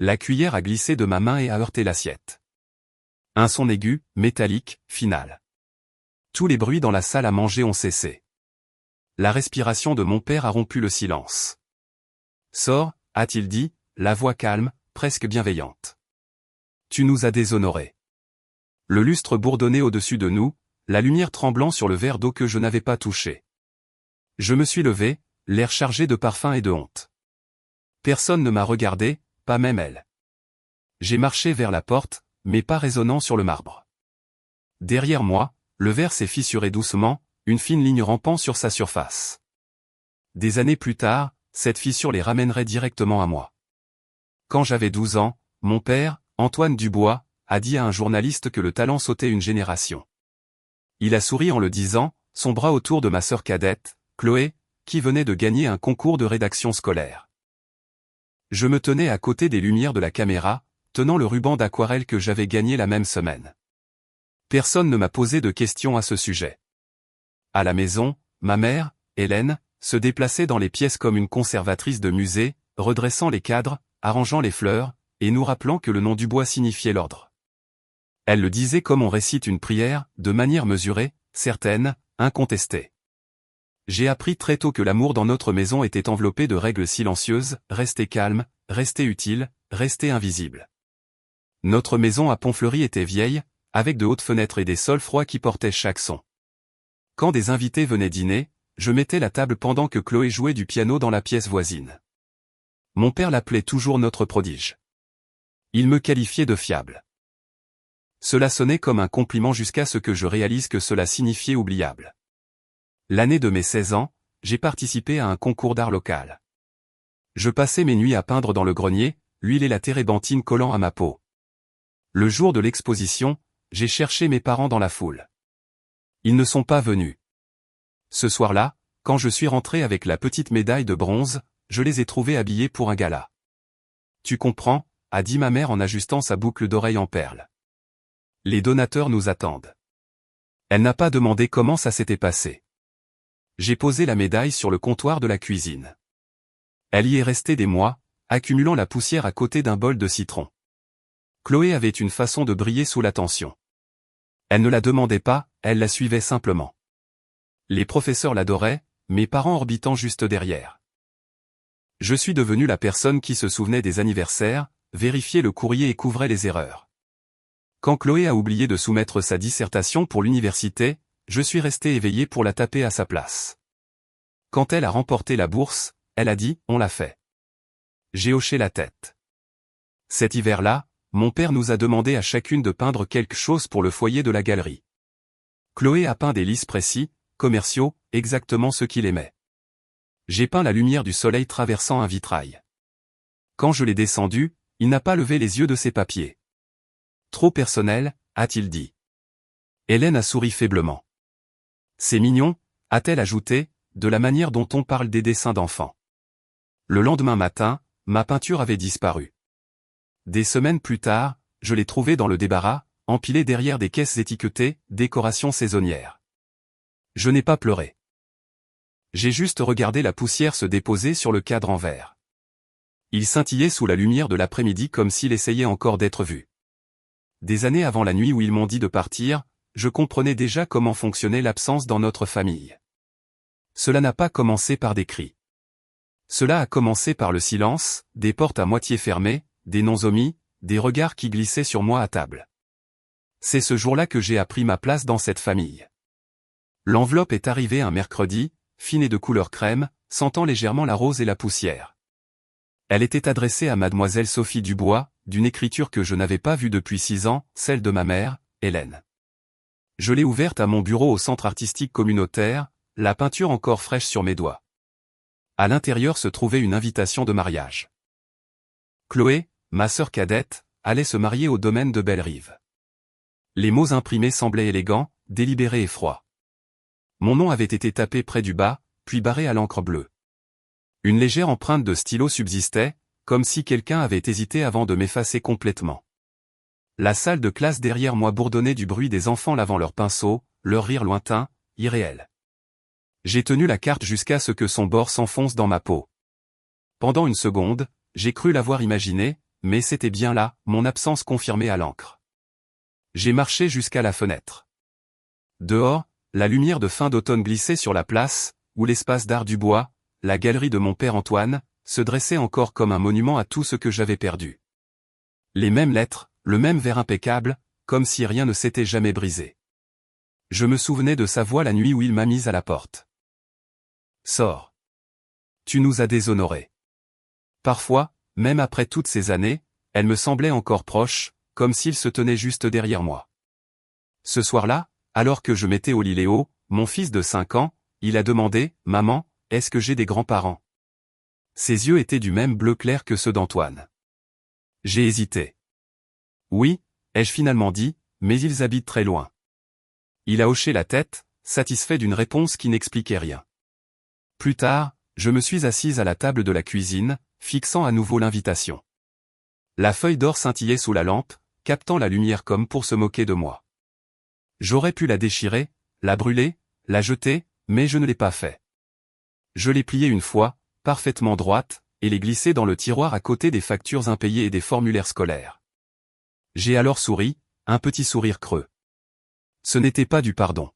La cuillère a glissé de ma main et a heurté l'assiette. Un son aigu, métallique, final. Tous les bruits dans la salle à manger ont cessé. La respiration de mon père a rompu le silence. « Sors », a-t-il dit, la voix calme, presque bienveillante. « Tu nous as déshonorés. » Le lustre bourdonnait au-dessus de nous, la lumière tremblant sur le verre d'eau que je n'avais pas touché. Je me suis levé, l'air chargé de parfum et de honte. Personne ne m'a regardé, pas même elle. J'ai marché vers la porte, mes pas résonnant sur le marbre. Derrière moi, le verre s'est fissuré doucement, une fine ligne rampant sur sa surface. Des années plus tard, cette fissure les ramènerait directement à moi. Quand j'avais 12 ans, mon père, Antoine Dubois, a dit à un journaliste que le talent sautait une génération. Il a souri en le disant, son bras autour de ma sœur cadette, Chloé, qui venait de gagner un concours de rédaction scolaire. Je me tenais à côté des lumières de la caméra, tenant le ruban d'aquarelle que j'avais gagné la même semaine. Personne ne m'a posé de questions à ce sujet. À la maison, ma mère, Hélène, se déplaçait dans les pièces comme une conservatrice de musée, redressant les cadres, arrangeant les fleurs, et nous rappelant que le nom Dubois signifiait l'ordre. Elle le disait comme on récite une prière, de manière mesurée, certaine, incontestée. J'ai appris très tôt que l'amour dans notre maison était enveloppé de règles silencieuses, rester calme, rester utile, rester invisible. Notre maison à Pont-Fleury était vieille, avec de hautes fenêtres et des sols froids qui portaient chaque son. Quand des invités venaient dîner, je mettais la table pendant que Chloé jouait du piano dans la pièce voisine. Mon père l'appelait toujours notre prodige. Il me qualifiait de fiable. Cela sonnait comme un compliment jusqu'à ce que je réalise que cela signifiait oubliable. L'année de mes 16 ans, j'ai participé à un concours d'art local. Je passais mes nuits à peindre dans le grenier, l'huile et la térébenthine collant à ma peau. Le jour de l'exposition, j'ai cherché mes parents dans la foule. Ils ne sont pas venus. Ce soir-là, quand je suis rentré avec la petite médaille de bronze, je les ai trouvés habillés pour un gala. « Tu comprends » a dit ma mère en ajustant sa boucle d'oreille en perles. « Les donateurs nous attendent. » Elle n'a pas demandé comment ça s'était passé. J'ai posé la médaille sur le comptoir de la cuisine. Elle y est restée des mois, accumulant la poussière à côté d'un bol de citron. Chloé avait une façon de briller sous la tension. Elle ne la demandait pas, elle la suivait simplement. Les professeurs l'adoraient, mes parents orbitant juste derrière. Je suis devenu la personne qui se souvenait des anniversaires, vérifiait le courrier et couvrait les erreurs. Quand Chloé a oublié de soumettre sa dissertation pour l'université, je suis resté éveillé pour la taper à sa place. Quand elle a remporté la bourse, elle a dit « on l'a fait ». J'ai hoché la tête. Cet hiver-là, mon père nous a demandé à chacune de peindre quelque chose pour le foyer de la galerie. Chloé a peint des lys précis, commerciaux, exactement ce qu'il aimait. J'ai peint la lumière du soleil traversant un vitrail. Quand je l'ai descendu, il n'a pas levé les yeux de ses papiers. Trop personnel, a-t-il dit. Hélène a souri faiblement. C'est mignon, a-t-elle ajouté, de la manière dont on parle des dessins d'enfants. Le lendemain matin, ma peinture avait disparu. Des semaines plus tard, je l'ai trouvée dans le débarras, empilée derrière des caisses étiquetées « Décoration saisonnière ». Je n'ai pas pleuré. J'ai juste regardé la poussière se déposer sur le cadre en verre. Il scintillait sous la lumière de l'après-midi comme s'il essayait encore d'être vu. Des années avant la nuit où ils m'ont dit de partir, je comprenais déjà comment fonctionnait l'absence dans notre famille. Cela n'a pas commencé par des cris. Cela a commencé par le silence, des portes à moitié fermées, des noms omis, des regards qui glissaient sur moi à table. C'est ce jour-là que j'ai appris ma place dans cette famille. L'enveloppe est arrivée un mercredi, fine et de couleur crème, sentant légèrement la rose et la poussière. Elle était adressée à mademoiselle Sophie Dubois, d'une écriture que je n'avais pas vue depuis 6 ans, celle de ma mère, Hélène. Je l'ai ouverte à mon bureau au centre artistique communautaire, la peinture encore fraîche sur mes doigts. À l'intérieur se trouvait une invitation de mariage. Chloé, ma sœur cadette, allait se marier au domaine de Bellerive. Les mots imprimés semblaient élégants, délibérés et froids. Mon nom avait été tapé près du bas, puis barré à l'encre bleue. Une légère empreinte de stylo subsistait, comme si quelqu'un avait hésité avant de m'effacer complètement. La salle de classe derrière moi bourdonnait du bruit des enfants lavant leurs pinceaux, leur rire lointain, irréel. J'ai tenu la carte jusqu'à ce que son bord s'enfonce dans ma peau. Pendant une seconde, j'ai cru l'avoir imaginé, mais c'était bien là, mon absence confirmée à l'encre. J'ai marché jusqu'à la fenêtre. Dehors, la lumière de fin d'automne glissait sur la place, où l'espace d'art du bois, la galerie de mon père Antoine, se dressait encore comme un monument à tout ce que j'avais perdu. Les mêmes lettres, le même verre impeccable, comme si rien ne s'était jamais brisé. Je me souvenais de sa voix la nuit où il m'a mise à la porte. Sors. Tu nous as déshonorés. Parfois, même après toutes ces années, elle me semblait encore proche, comme s'il se tenait juste derrière moi. Ce soir-là, alors que je m'étais au lit Léo, mon fils de 5 ans, il a demandé, « Maman, est-ce que j'ai des grands-parents » Ses yeux étaient du même bleu clair que ceux d'Antoine. J'ai hésité. Oui, ai-je finalement dit, mais ils habitent très loin. Il a hoché la tête, satisfait d'une réponse qui n'expliquait rien. Plus tard, je me suis assise à la table de la cuisine, fixant à nouveau l'invitation. La feuille d'or scintillait sous la lampe, captant la lumière comme pour se moquer de moi. J'aurais pu la déchirer, la brûler, la jeter, mais je ne l'ai pas fait. Je l'ai pliée une fois, parfaitement droite, et l'ai glissée dans le tiroir à côté des factures impayées et des formulaires scolaires. J'ai alors souri, un petit sourire creux. Ce n'était pas du pardon.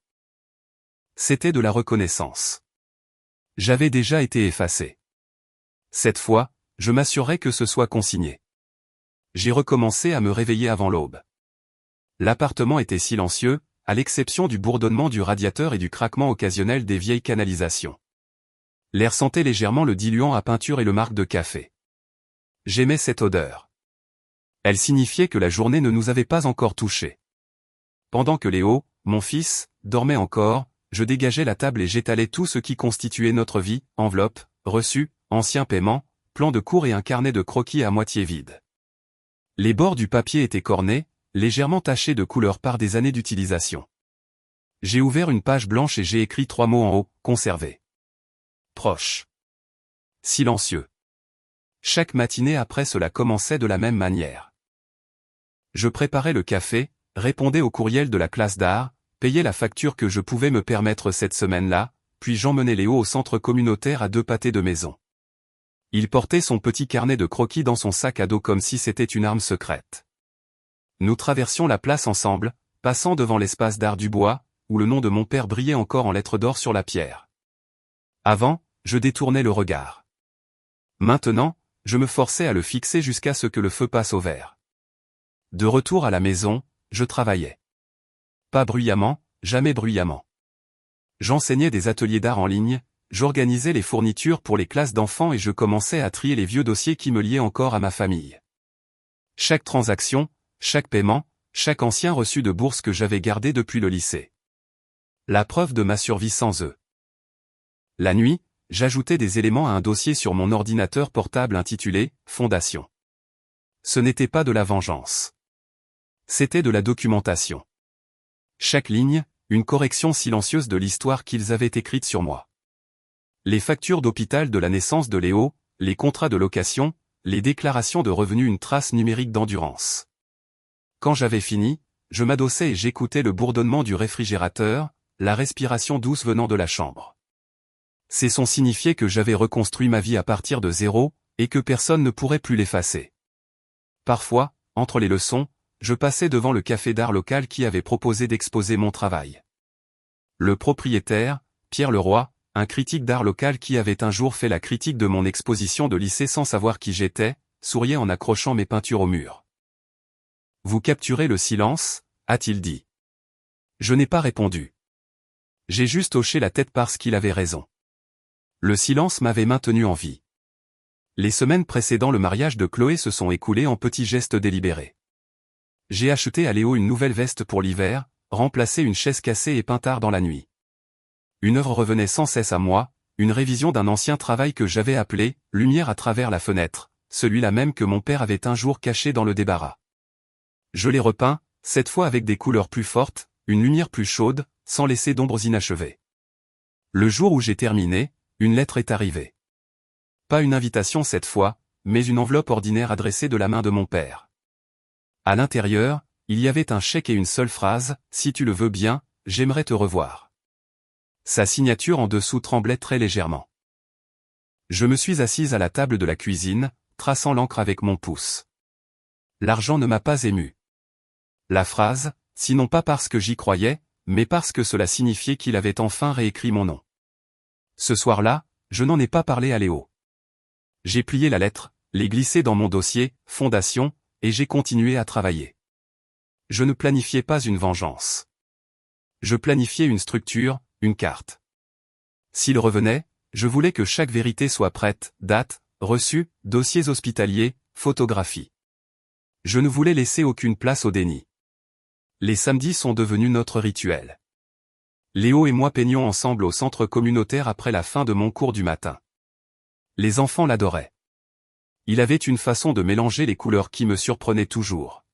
C'était de la reconnaissance. J'avais déjà été effacé. Cette fois, je m'assurerai que ce soit consigné. J'ai recommencé à me réveiller avant l'aube. L'appartement était silencieux, à l'exception du bourdonnement du radiateur et du craquement occasionnel des vieilles canalisations. L'air sentait légèrement le diluant à peinture et le marc de café. J'aimais cette odeur. Elle signifiait que la journée ne nous avait pas encore touchés. Pendant que Léo, mon fils, dormait encore, je dégageais la table et j'étalais tout ce qui constituait notre vie, enveloppes, reçus, anciens paiements, plans de cours et un carnet de croquis à moitié vide. Les bords du papier étaient cornés, légèrement tachés de couleur par des années d'utilisation. J'ai ouvert une page blanche et j'ai écrit 3 mots en haut, conservé. Proche. Silencieux. Chaque matinée après cela commençait de la même manière. Je préparais le café, répondais au courriel de la classe d'art, payais la facture que je pouvais me permettre cette semaine-là, puis j'emmenais Léo au centre communautaire à 2 pâtés de maison. Il portait son petit carnet de croquis dans son sac à dos comme si c'était une arme secrète. Nous traversions la place ensemble, passant devant l'espace d'art du bois, où le nom de mon père brillait encore en lettres d'or sur la pierre. Avant, je détournais le regard. Maintenant, je me forçais à le fixer jusqu'à ce que le feu passe au vert. De retour à la maison, je travaillais. Pas bruyamment, jamais bruyamment. J'enseignais des ateliers d'art en ligne, j'organisais les fournitures pour les classes d'enfants et je commençais à trier les vieux dossiers qui me liaient encore à ma famille. Chaque transaction, chaque paiement, chaque ancien reçu de bourse que j'avais gardé depuis le lycée. La preuve de ma survie sans eux. La nuit, j'ajoutais des éléments à un dossier sur mon ordinateur portable intitulé « Fondation ». Ce n'était pas de la vengeance. C'était de la documentation. Chaque ligne, une correction silencieuse de l'histoire qu'ils avaient écrite sur moi. Les factures d'hôpital de la naissance de Léo, les contrats de location, les déclarations de revenus, une trace numérique d'endurance. Quand j'avais fini, je m'adossais et j'écoutais le bourdonnement du réfrigérateur, la respiration douce venant de la chambre. Ces sons signifiaient que j'avais reconstruit ma vie à partir de zéro, et que personne ne pourrait plus l'effacer. Parfois, entre les leçons, je passais devant le café d'art local qui avait proposé d'exposer mon travail. Le propriétaire, Pierre Leroy, un critique d'art local qui avait un jour fait la critique de mon exposition de lycée sans savoir qui j'étais, souriait en accrochant mes peintures au mur. « Vous capturez le silence » a-t-il dit. Je n'ai pas répondu. J'ai juste hoché la tête parce qu'il avait raison. Le silence m'avait maintenu en vie. Les semaines précédant le mariage de Chloé se sont écoulées en petits gestes délibérés. J'ai acheté à Léo une nouvelle veste pour l'hiver, remplacé une chaise cassée et peint tard dans la nuit. Une œuvre revenait sans cesse à moi, une révision d'un ancien travail que j'avais appelé « Lumière à travers la fenêtre », celui-là même que mon père avait un jour caché dans le débarras. Je l'ai repeint, cette fois avec des couleurs plus fortes, une lumière plus chaude, sans laisser d'ombres inachevées. Le jour où j'ai terminé, une lettre est arrivée. Pas une invitation cette fois, mais une enveloppe ordinaire adressée de la main de mon père. À l'intérieur, il y avait un chèque et une seule phrase, « Si tu le veux bien, j'aimerais te revoir ». Sa signature en dessous tremblait très légèrement. Je me suis assise à la table de la cuisine, traçant l'encre avec mon pouce. L'argent ne m'a pas ému. La phrase, sinon pas parce que j'y croyais, mais parce que cela signifiait qu'il avait enfin réécrit mon nom. Ce soir-là, je n'en ai pas parlé à Léo. J'ai plié la lettre, l'ai glissée dans mon dossier, fondation, et j'ai continué à travailler. Je ne planifiais pas une vengeance. Je planifiais une structure, une carte. S'il revenait, je voulais que chaque vérité soit prête, date, reçu, dossiers hospitaliers, photographies. Je ne voulais laisser aucune place au déni. Les samedis sont devenus notre rituel. Léo et moi peignions ensemble au centre communautaire après la fin de mon cours du matin. Les enfants l'adoraient. Il avait une façon de mélanger les couleurs qui me surprenait toujours.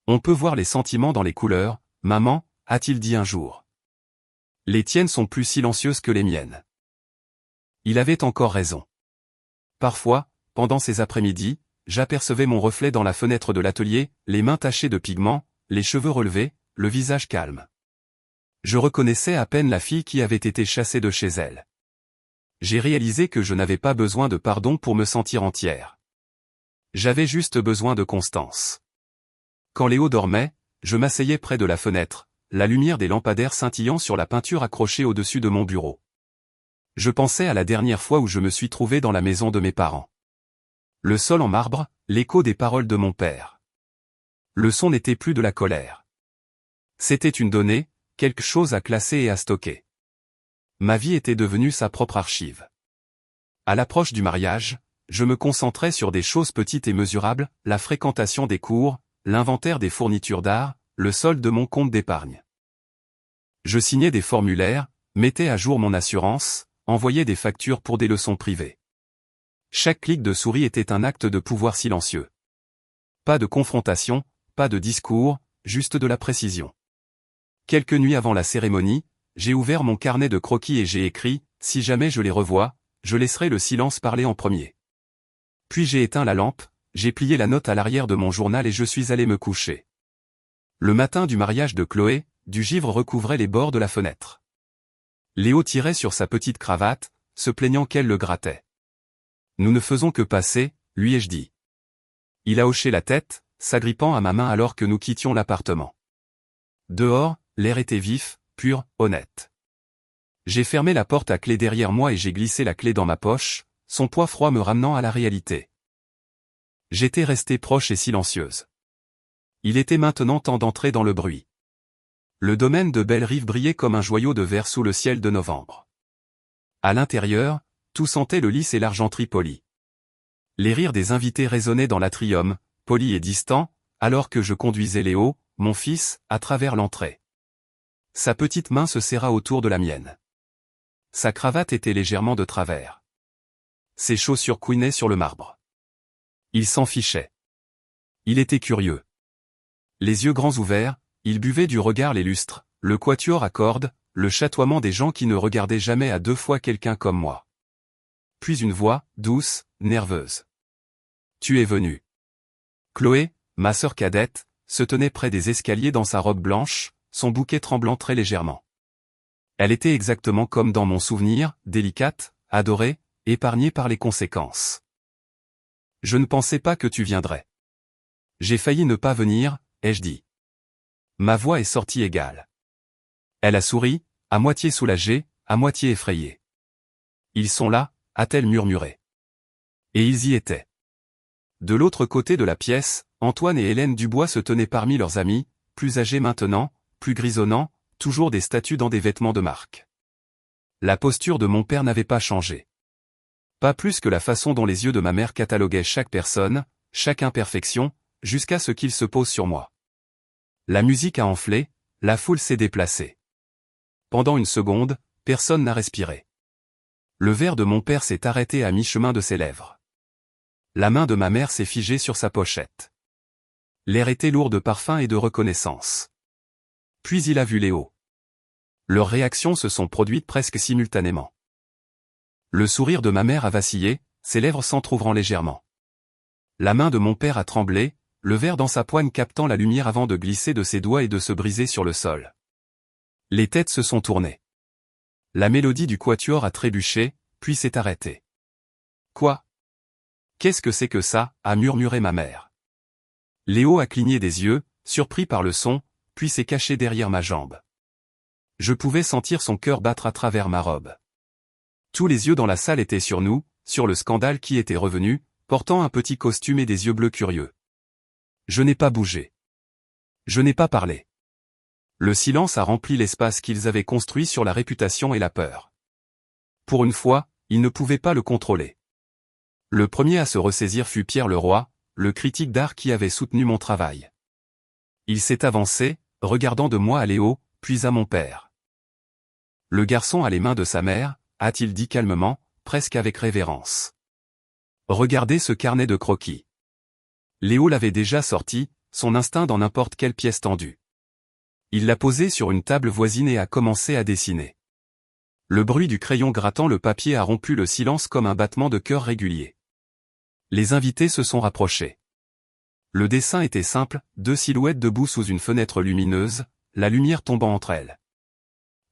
On peut voir les sentiments dans les couleurs, maman, a-t-il dit un jour. Les tiennes sont plus silencieuses que les miennes. Il avait encore raison. Parfois, pendant ces après-midi, j'apercevais mon reflet dans la fenêtre de l'atelier, les mains tachées de pigments, les cheveux relevés, le visage calme. Je reconnaissais à peine la fille qui avait été chassée de chez elle. J'ai réalisé que je n'avais pas besoin de pardon pour me sentir entière. J'avais juste besoin de constance. Quand Léo dormait, je m'asseyais près de la fenêtre, la lumière des lampadaires scintillant sur la peinture accrochée au-dessus de mon bureau. Je pensais à la dernière fois où je me suis trouvé dans la maison de mes parents. Le sol en marbre, l'écho des paroles de mon père. Le son n'était plus de la colère. C'était une donnée, quelque chose à classer et à stocker. Ma vie était devenue sa propre archive. À l'approche du mariage, je me concentrais sur des choses petites et mesurables, la fréquentation des cours, l'inventaire des fournitures d'art, le solde de mon compte d'épargne. Je signais des formulaires, mettais à jour mon assurance, envoyais des factures pour des leçons privées. Chaque clic de souris était un acte de pouvoir silencieux. Pas de confrontation, pas de discours, juste de la précision. Quelques nuits avant la cérémonie, j'ai ouvert mon carnet de croquis et j'ai écrit, si jamais je les revois, je laisserai le silence parler en premier. Puis j'ai éteint la lampe, j'ai plié la note à l'arrière de mon journal et je suis allé me coucher. Le matin du mariage de Chloé, du givre recouvrait les bords de la fenêtre. Léo tirait sur sa petite cravate, se plaignant qu'elle le grattait. Nous ne faisons que passer, lui ai-je dit. Il a hoché la tête, s'agrippant à ma main alors que nous quittions l'appartement. Dehors, l'air était vif, pur, honnête. J'ai fermé la porte à clé derrière moi et j'ai glissé la clé dans ma poche, son poids froid me ramenant à la réalité. J'étais restée proche et silencieuse. Il était maintenant temps d'entrer dans le bruit. Le domaine de Belle-Rive brillait comme un joyau de verre sous le ciel de novembre. À l'intérieur, tout sentait le lys et l'argenterie polie. Les rires des invités résonnaient dans l'atrium, polis et distants, alors que je conduisais Léo, mon fils, à travers l'entrée. Sa petite main se serra autour de la mienne. Sa cravate était légèrement de travers. Ses chaussures couinaient sur le marbre. Il s'en fichait. Il était curieux. Les yeux grands ouverts, il buvait du regard les lustres, le quatuor à cordes, le chatoiement des gens qui ne regardaient jamais à deux fois quelqu'un comme moi. Puis une voix, douce, nerveuse. Tu es venu. Chloé, ma sœur cadette, se tenait près des escaliers dans sa robe blanche, son bouquet tremblant très légèrement. Elle était exactement comme dans mon souvenir, délicate, adorée, épargnée par les conséquences. Je ne pensais pas que tu viendrais. J'ai failli ne pas venir, ai-je dit. Ma voix est sortie égale. Elle a souri, à moitié soulagée, à moitié effrayée. Ils sont là, a-t-elle murmuré. Et ils y étaient. De l'autre côté de la pièce, Antoine et Hélène Dubois se tenaient parmi leurs amis, plus âgés maintenant, plus grisonnants, toujours des statues dans des vêtements de marque. La posture de mon père n'avait pas changé. Pas plus que la façon dont les yeux de ma mère cataloguaient chaque personne, chaque imperfection, jusqu'à ce qu'il se pose sur moi. La musique a enflé, la foule s'est déplacée. Pendant une seconde, personne n'a respiré. Le verre de mon père s'est arrêté à mi-chemin de ses lèvres. La main de ma mère s'est figée sur sa pochette. L'air était lourd de parfum et de reconnaissance. Puis il a vu Léo. Leurs réactions se sont produites presque simultanément. Le sourire de ma mère a vacillé, ses lèvres s'entr'ouvrant légèrement. La main de mon père a tremblé, le verre dans sa poigne captant la lumière avant de glisser de ses doigts et de se briser sur le sol. Les têtes se sont tournées. La mélodie du quatuor a trébuché, puis s'est arrêtée. Quoi? Qu'est-ce que c'est que ça? A murmuré ma mère. Léo a cligné des yeux, surpris par le son, puis s'est caché derrière ma jambe. Je pouvais sentir son cœur battre à travers ma robe. Tous les yeux dans la salle étaient sur nous, sur le scandale qui était revenu, portant un petit costume et des yeux bleus curieux. Je n'ai pas bougé. Je n'ai pas parlé. Le silence a rempli l'espace qu'ils avaient construit sur la réputation et la peur. Pour une fois, ils ne pouvaient pas le contrôler. Le premier à se ressaisir fut Pierre Leroy, le critique d'art qui avait soutenu mon travail. Il s'est avancé, regardant de moi à Léo, puis à mon père. Le garçon a les mains de sa mère, a-t-il dit calmement, presque avec révérence. Regardez ce carnet de croquis. Léo l'avait déjà sorti, son instinct dans n'importe quelle pièce tendue. Il l'a posé sur une table voisine et a commencé à dessiner. Le bruit du crayon grattant le papier a rompu le silence comme un battement de cœur régulier. Les invités se sont rapprochés. Le dessin était simple, 2 silhouettes debout sous une fenêtre lumineuse, la lumière tombant entre elles.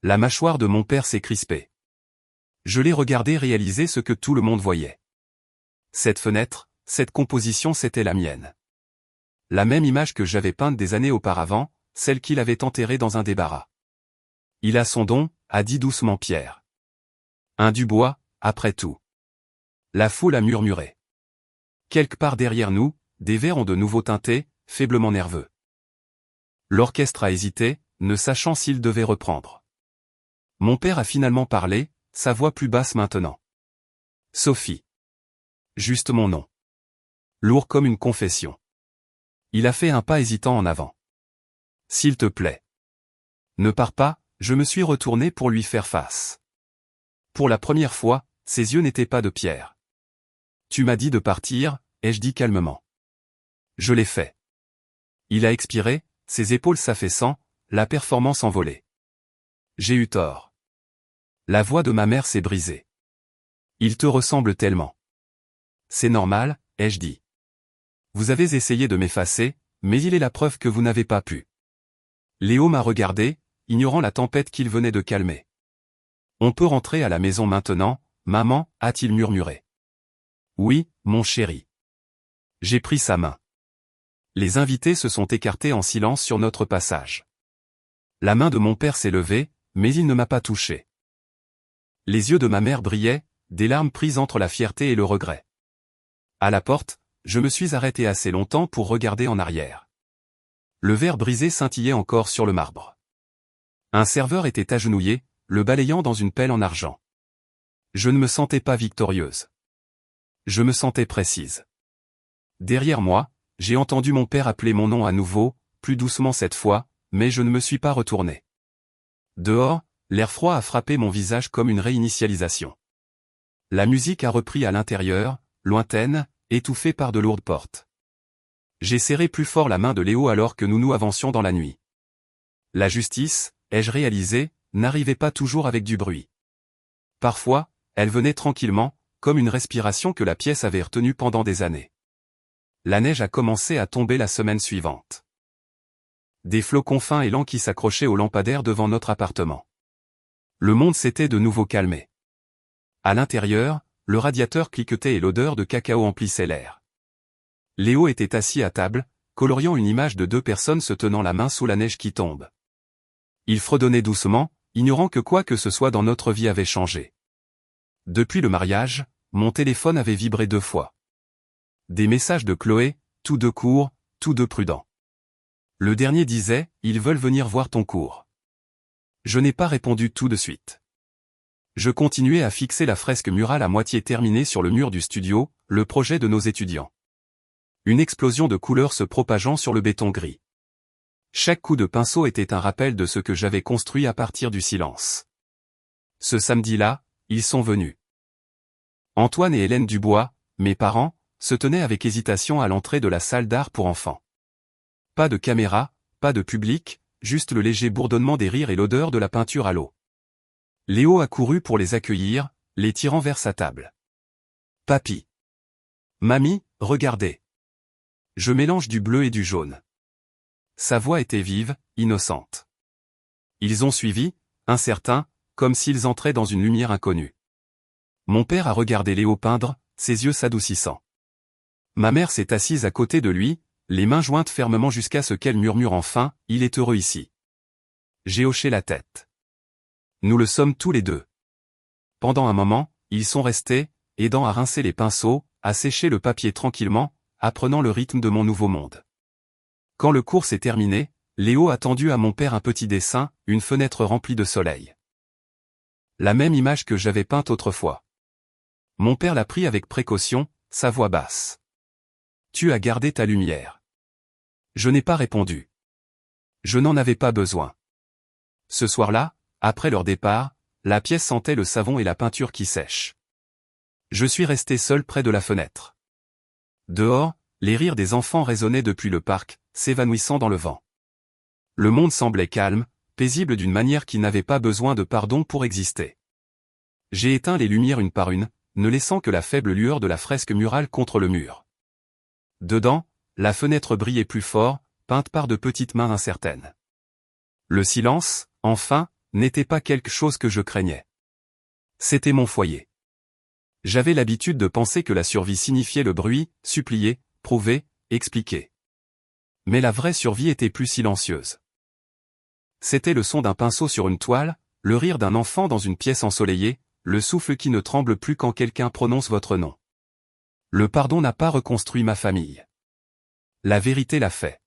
La mâchoire de mon père s'est crispée. Je l'ai regardé réaliser ce que tout le monde voyait. Cette fenêtre, cette composition, c'était la mienne. La même image que j'avais peinte des années auparavant, celle qu'il avait enterrée dans un débarras. Il a son don, a dit doucement Pierre. Un Dubois, après tout. La foule a murmuré. Quelque part derrière nous, des vers ont de nouveau tinté, faiblement nerveux. L'orchestre a hésité, ne sachant s'il devait reprendre. Mon père a finalement parlé, sa voix plus basse maintenant. Sophie. Juste mon nom. Lourd comme une confession. Il a fait un pas hésitant en avant. S'il te plaît. Ne pars pas, je me suis retourné pour lui faire face. Pour la première fois, ses yeux n'étaient pas de pierre. Tu m'as dit de partir, ai-je dit calmement. Je l'ai fait. Il a expiré, ses épaules s'affaissant, la performance envolée. J'ai eu tort. La voix de ma mère s'est brisée. Il te ressemble tellement. C'est normal, ai-je dit. Vous avez essayé de m'effacer, mais il est la preuve que vous n'avez pas pu. Léo m'a regardé, ignorant la tempête qu'il venait de calmer. On peut rentrer à la maison maintenant, maman, a-t-il murmuré. Oui, mon chéri. J'ai pris sa main. Les invités se sont écartés en silence sur notre passage. La main de mon père s'est levée, mais il ne m'a pas touché. Les yeux de ma mère brillaient, des larmes prises entre la fierté et le regret. À la porte, je me suis arrêté assez longtemps pour regarder en arrière. Le verre brisé scintillait encore sur le marbre. Un serveur était agenouillé, le balayant dans une pelle en argent. Je ne me sentais pas victorieuse. Je me sentais précise. Derrière moi, j'ai entendu mon père appeler mon nom à nouveau, plus doucement cette fois, mais je ne me suis pas retourné. Dehors, l'air froid a frappé mon visage comme une réinitialisation. La musique a repris à l'intérieur, lointaine, étouffée par de lourdes portes. J'ai serré plus fort la main de Léo alors que nous avancions dans la nuit. La justice, ai-je réalisé, n'arrivait pas toujours avec du bruit. Parfois, elle venait tranquillement, comme une respiration que la pièce avait retenue pendant des années. La neige a commencé à tomber la semaine suivante. Des flocons fins et lents qui s'accrochaient aux lampadaires devant notre appartement. Le monde s'était de nouveau calmé. À l'intérieur, le radiateur cliquetait et l'odeur de cacao emplissait l'air. Léo était assis à table, coloriant une image de 2 personnes se tenant la main sous la neige qui tombe. Il fredonnait doucement, ignorant que quoi que ce soit dans notre vie avait changé. Depuis le mariage, mon téléphone avait vibré 2 fois. Des messages de Chloé, tous 2 courts, tous 2 prudents. Le dernier disait, ils veulent venir voir ton cours. Je n'ai pas répondu tout de suite. Je continuais à fixer la fresque murale à moitié terminée sur le mur du studio, le projet de nos étudiants. Une explosion de couleurs se propageant sur le béton gris. Chaque coup de pinceau était un rappel de ce que j'avais construit à partir du silence. Ce samedi-là, ils sont venus. Antoine et Hélène Dubois, mes parents, se tenaient avec hésitation à l'entrée de la salle d'art pour enfants. Pas de caméra, pas de public, juste le léger bourdonnement des rires et l'odeur de la peinture à l'eau. Léo a couru pour les accueillir, les tirant vers sa table. Papy. Mamie, regardez. Je mélange du bleu et du jaune. Sa voix était vive, innocente. Ils ont suivi, incertains, comme s'ils entraient dans une lumière inconnue. Mon père a regardé Léo peindre, ses yeux s'adoucissant. Ma mère s'est assise à côté de lui, les mains jointes fermement jusqu'à ce qu'elle murmure enfin, « Il est heureux ici. » J'ai hoché la tête. Nous le sommes tous les deux. Pendant un moment, ils sont restés, aidant à rincer les pinceaux, à sécher le papier tranquillement, apprenant le rythme de mon nouveau monde. Quand le cours s'est terminé, Léo a tendu à mon père un petit dessin, une fenêtre remplie de soleil. La même image que j'avais peinte autrefois. Mon père l'a pris avec précaution, sa voix basse. « Tu as gardé ta lumière. » Je n'ai pas répondu. Je n'en avais pas besoin. Ce soir-là, après leur départ, la pièce sentait le savon et la peinture qui sèche. Je suis resté seul près de la fenêtre. Dehors, les rires des enfants résonnaient depuis le parc, s'évanouissant dans le vent. Le monde semblait calme, paisible d'une manière qui n'avait pas besoin de pardon pour exister. J'ai éteint les lumières une par une, ne laissant que la faible lueur de la fresque murale contre le mur. Dedans, la fenêtre brillait plus fort, peinte par de petites mains incertaines. Le silence, enfin, n'était pas quelque chose que je craignais. C'était mon foyer. J'avais l'habitude de penser que la survie signifiait le bruit, supplier, prouver, expliquer. Mais la vraie survie était plus silencieuse. C'était le son d'un pinceau sur une toile, le rire d'un enfant dans une pièce ensoleillée, le souffle qui ne tremble plus quand quelqu'un prononce votre nom. Le pardon n'a pas reconstruit ma famille. La vérité l'a fait.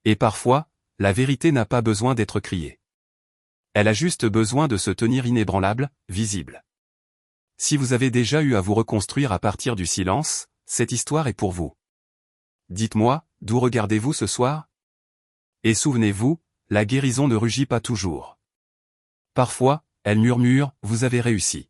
Et parfois, la vérité n'a pas besoin d'être criée. Elle a juste besoin de se tenir inébranlable, visible. Si vous avez déjà eu à vous reconstruire à partir du silence, cette histoire est pour vous. Dites-moi, d'où regardez-vous ce soir? Et souvenez-vous, la guérison ne rugit pas toujours. Parfois, elle murmure, vous avez réussi.